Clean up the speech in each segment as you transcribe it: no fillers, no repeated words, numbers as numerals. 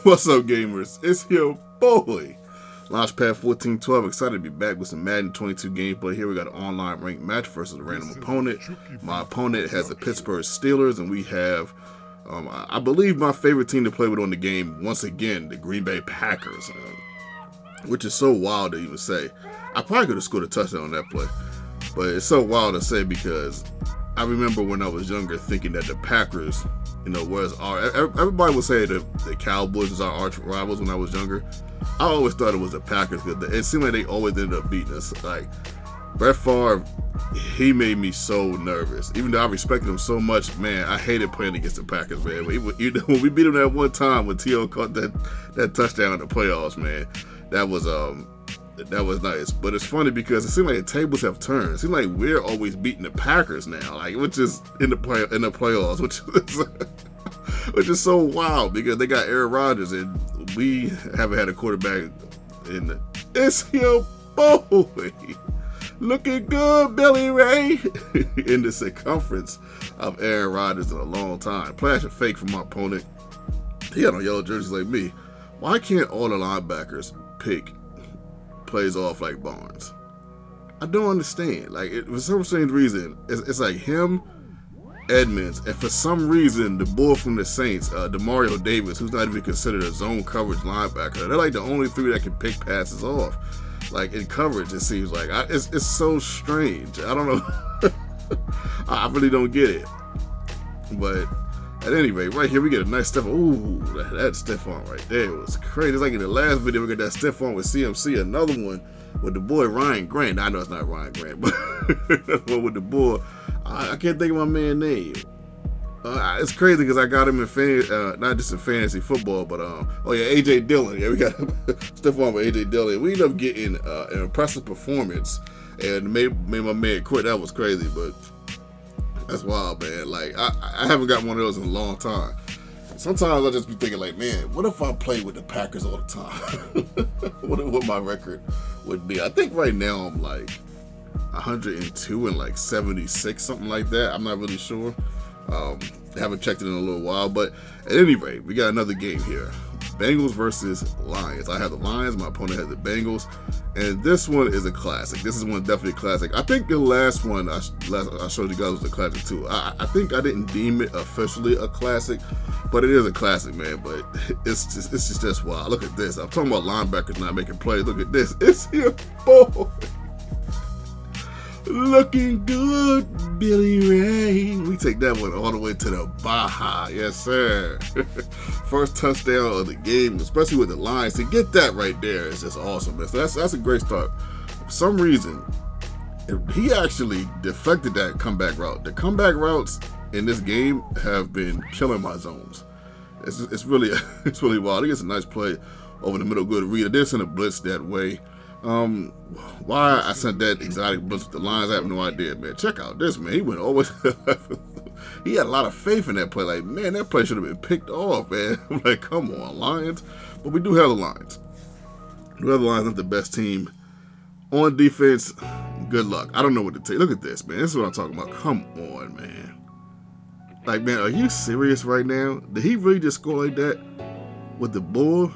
What's up, gamers? It's your boy, Launchpad 1412. Excited to be back with some Madden 22 gameplay. Here we got an online ranked match versus a random opponent. My opponent has the Pittsburgh Steelers, and we have, I believe, my favorite team to play with on the game, once again, the Green Bay Packers, which is so wild to even say. I probably could have scored a touchdown on that play, but it's so wild to say because I remember when I was younger thinking that the Packers, was everybody would say that the Cowboys was our arch rivals when I was younger. I always thought it was the Packers because it seemed like they always ended up beating us. Like, Brett Favre, he made me so nervous. Even though I respected him so much, man, I hated playing against the Packers, man. When we beat him that one time when T.O. caught that touchdown in the playoffs, man, that was nice. But it's funny because it seems like the tables have turned. It seems like we're always beating the Packers now, like, which is in the playoffs, which is so wild because they got Aaron Rodgers and we haven't had a quarterback in it's your boy looking good, Billy Ray, in the circumference of Aaron Rodgers in a long time. Flash a fake from my opponent. He had on yellow jerseys like me. Why can't all the linebackers pick plays off like Barnes? I don't understand. Like, for some strange reason, it's like him, Edmonds, and for some reason, the boy from the Saints, Demario Davis, who's not even considered a zone coverage linebacker. They're like the only three that can pick passes off. Like, in coverage, it seems like. It's so strange. I don't know. I really don't get it. But at any rate, right here we get a nice step. Ooh, that stiff arm right there was crazy. It's like in the last video we got that stiff arm with CMC. Another one with the boy Ryan Grant. I know it's not Ryan Grant, but with the boy, I can't think of my man's name. It's crazy because I got him in not just in fantasy football, but AJ Dillon. Yeah, we got stiff arm with AJ Dillon. We ended up getting an impressive performance and made my man quit. That was crazy, but that's wild, man. Like, I haven't got one of those in a long time. Sometimes I just be thinking, like, man, what if I played with the Packers all the time? what my record would be? I think right now I'm like 102 and like 76, something like that. I'm not really sure. I haven't checked it in a little while, but at any rate, we got another game here. Bengals versus Lions. I have the Lions, my opponent has the Bengals, and this one is a classic. This is one definitely a classic. I think the last one I showed you guys was a classic too. I think I didn't deem it officially a classic, but it is a classic, man. But it's just wild. Look at this. I'm talking about linebackers not making plays. Look at this. It's your boy. Looking good, Billy Ray. We take that one all the way to the Baja. Yes, sir. First touchdown of the game, especially with the Lions. To get that right there is just awesome, man. So that's a great start. For some reason, he actually deflected that comeback route. The comeback routes in this game have been killing my zones. It's really wild. He gets a nice play over the middle. Good read. I did send a blitz that way. Why I sent that exotic blitz with the Lions, I have no idea, man. Check out this, man. He went always. He had a lot of faith in that play. Like, man, that play should have been picked off, man. I'm like, come on, Lions. But we do have the Lions. We have the Lions, not the best team on defense. Good luck. I don't know what to take. Look at this, man. This is what I'm talking about. Come on, man. Like, man, are you serious right now? Did he really just score like that with the ball?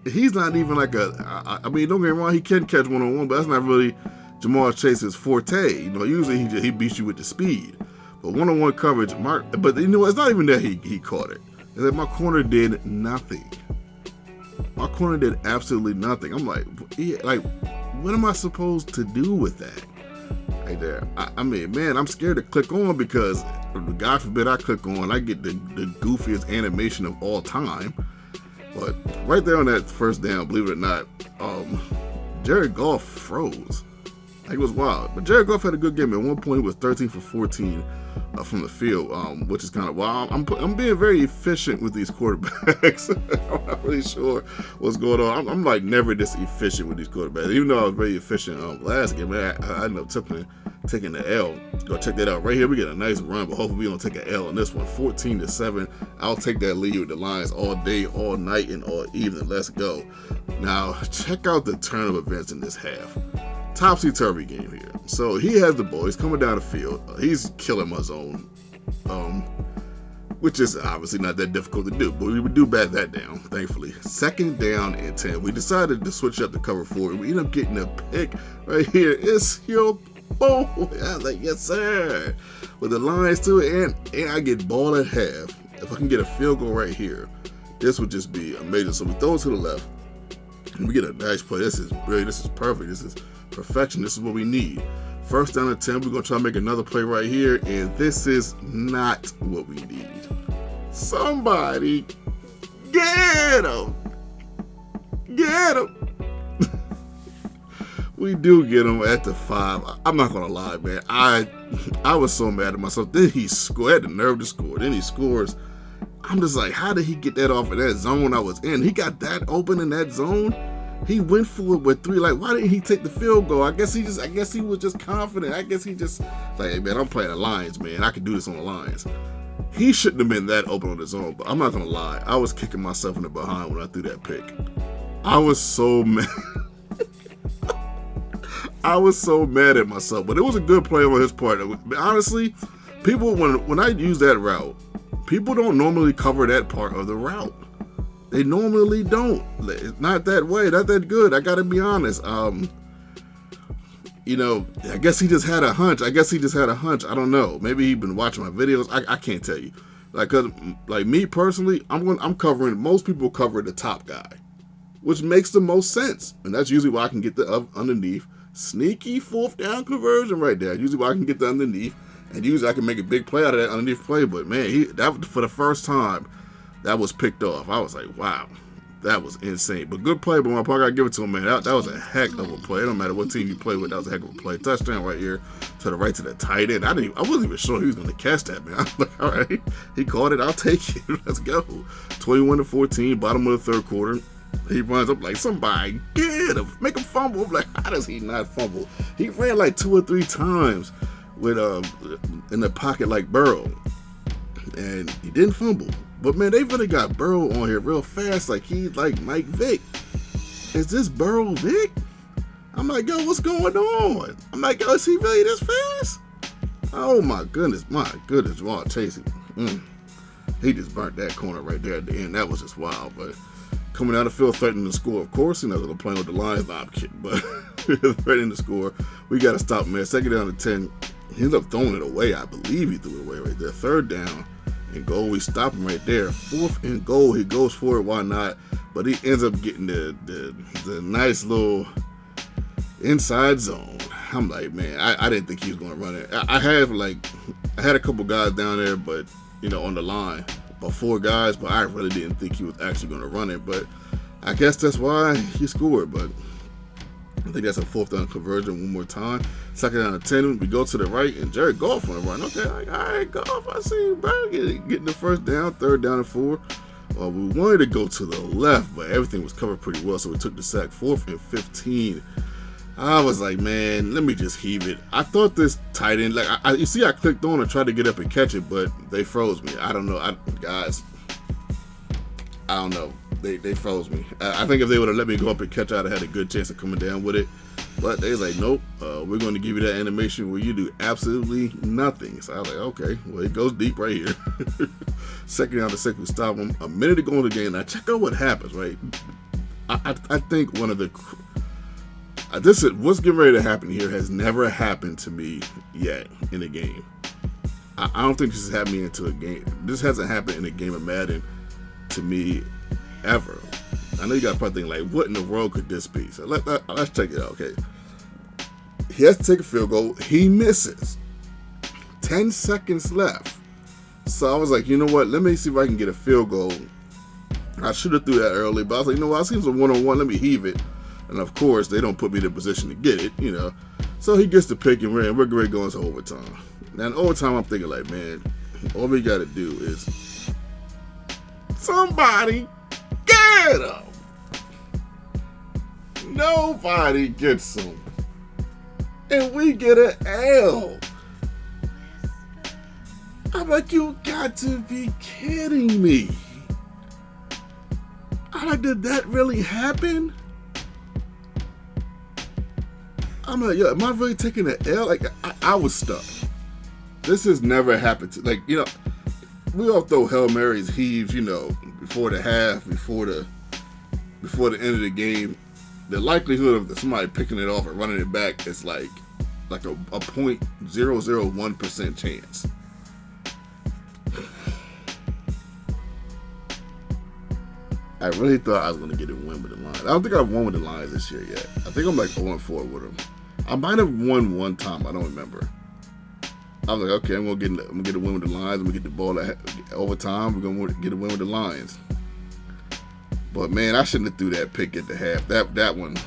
He's not even like I mean, don't get me wrong, he can catch one-on-one, but that's not really Jamar Chase's forte. Usually he beats you with the speed. But one-on-one coverage, but it's not even that he caught it. It's that my corner did nothing. My corner did absolutely nothing. I'm like, what am I supposed to do with that? Right there. I mean, man, I'm scared to click on because, God forbid I click on, I get the goofiest animation of all time. But right there on that first down, believe it or not, Jared Goff froze. Like, it was wild. But Jared Goff had a good game. At one point, he was 13 for 14 from the field, which is kind of wild. I'm being very efficient with these quarterbacks. I'm not really sure what's going on. I'm like never this efficient with these quarterbacks. Even though I was very efficient last game, man, I ended up taking the L. Go check that out. Right here, we get a nice run, but hopefully we don't take an L on this one. 14-7. I'll take that lead with the Lions all day, all night, and all evening. Let's go. Now, check out the turn of events in this half. Topsy-turvy game here. So he has the ball. He's coming down the field. He's killing my zone. which is obviously not that difficult to do, but we would do bat that down, thankfully. 2nd down and 10. We decided to switch up to cover 4. We ended up getting a pick right here. It's your boy. I was like, yes, sir. With the Lions too, and I get ball at half. If I can get a field goal right here, this would just be amazing. So we throw it to the left, and we get a nice play. This is perfect. This is perfection. This is what we need. 1st down and 10. We're going to try to make another play right here, and this is not what we need. Somebody get him. Get him. We do get him at the 5. I'm not going to lie, man. I was so mad at myself. Then he scored. Had the nerve to score. Then he scores. I'm just like, how did he get that off of that zone I was in? He got that open in that zone. He went for it with 3. Like, why didn't he take the field goal? I guess he was just confident. I guess he just like, hey, man, I'm playing the Lions, man. I can do this on the Lions. He shouldn't have been that open on his own, but I'm not gonna lie. I was kicking myself in the behind when I threw that pick. I was so mad. I was so mad at myself, but it was a good play on his part. Honestly, people, when I use that route, people don't normally cover that part of the route. They normally don't. It's not that way. Not that good. I gotta be honest. You know, I guess he just had a hunch. I don't know. Maybe he's been watching my videos. I can't tell you. Like, cause like me personally, I'm covering. Most people cover the top guy, which makes the most sense, and that's usually why I can get the underneath. Sneaky 4th down conversion right there. Usually why I can get the underneath, and usually I can make a big play out of that underneath play. But man, that for the first time, that was picked off. I was like, wow, that was insane. But good play by my partner. I give it to him, man. That was a heck of a play. It don't matter what team you play with. That was a heck of a play. Touchdown right here to the right to the tight end. I wasn't even sure he was going to catch that, man. I was like, all right, he caught it. I'll take it. Let's go. 21-14, bottom of the 3rd quarter. He runs up like, somebody get him, make him fumble. I'm like, how does he not fumble? He ran like 2 or 3 times with in the pocket like Burrow, and he didn't fumble. But man, they really got Burrow on here real fast, like he's like Mike Vick. Is this Burrow Vick? I'm like, yo, what's going on? I'm like, yo, is he really this fast? Oh my goodness, Ron Chasey. He just burnt that corner right there at the end. That was just wild, but. Coming out of the field, threatening to score, of course. You know, they're playing with the Lions. Nah, I'm kidding, but threatening to score. We got to stop, man. 2nd down and 10. He ends up throwing it away. I believe he threw it away right there. 3rd down and goal. We stop him right there. 4th and goal. He goes for it. Why not? But he ends up getting the nice little inside zone. I'm like, man, I didn't think he was going to run it. I had a couple guys down there, but, you know, on the line. 4 guys, but I really didn't think he was actually going to run it. But I guess that's why he scored. But I think that's a 4th down conversion one more time. 2nd down and 10. We go to the right, and Jared Goff on the run. Okay, like, all right, Goff, I see you, bro. Getting the 1st down, 3rd down and 4. We wanted to go to the left, but everything was covered pretty well, so we took the sack. 4th and 15. I was like, man, let me just heave it. I thought this tight end, like, you see, I clicked on and tried to get up and catch it, but they froze me. I don't know, guys. I don't know. They froze me. I think if they would have let me go up and catch, I'd have had a good chance of coming down with it. But they was like, nope, we're going to give you that animation where you do absolutely nothing. So I was like, okay, well, it goes deep right here. 2nd down to 6, we stop them. A minute to go in the game. Now, check out what happens, right? I think one of the... what's getting ready to happen here has never happened to me yet in a game. I don't think this has happened into a game. This hasn't happened in a game of Madden to me ever. I know you got probably thinking, like, what in the world could this be? So let's check it out, okay? He has to take a field goal. He misses. 10 seconds left. So I was like, you know what? Let me see if I can get a field goal. I should have threw that early, but I was like, you know what? It seems a one-on-one. Let me heave it. And of course, they don't put me in a position to get it, you know. So he gets the pick, and we're great going to overtime. Now, in overtime, I'm thinking, like, man, all we got to do is somebody get him. Nobody gets him. And we get an L. I'm like, you got to be kidding me. I'm like, did that really happen? I'm like, yo, am I really taking an L? Like, I was stuck. This has never happened to, like, you know, all throw Hail Marys, heaves, you know, before the half, before the end of the game. The likelihood of somebody picking it off and running it back is like a 0.001% chance. I really thought I was going to get a win with the Lions. I don't think I've won with the Lions this year yet. I think I'm like 0-4 with them. I might have won one time. I don't remember. I was like, okay, I'm gonna get a win with the Lions. I'm gonna get the ball at overtime. We're gonna get a win with the Lions. But man, I shouldn't have threw that pick at the half. That one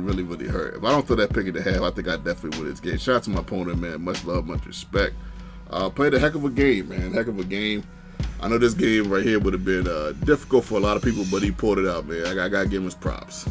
really hurt. If I don't throw that pick at the half, I think I definitely would have game. Shout out to my opponent, man. Much love, much respect. Played a heck of a game, man. Heck of a game. I know this game right here would have been difficult for a lot of people, but he pulled it out, man. I gotta give him his props.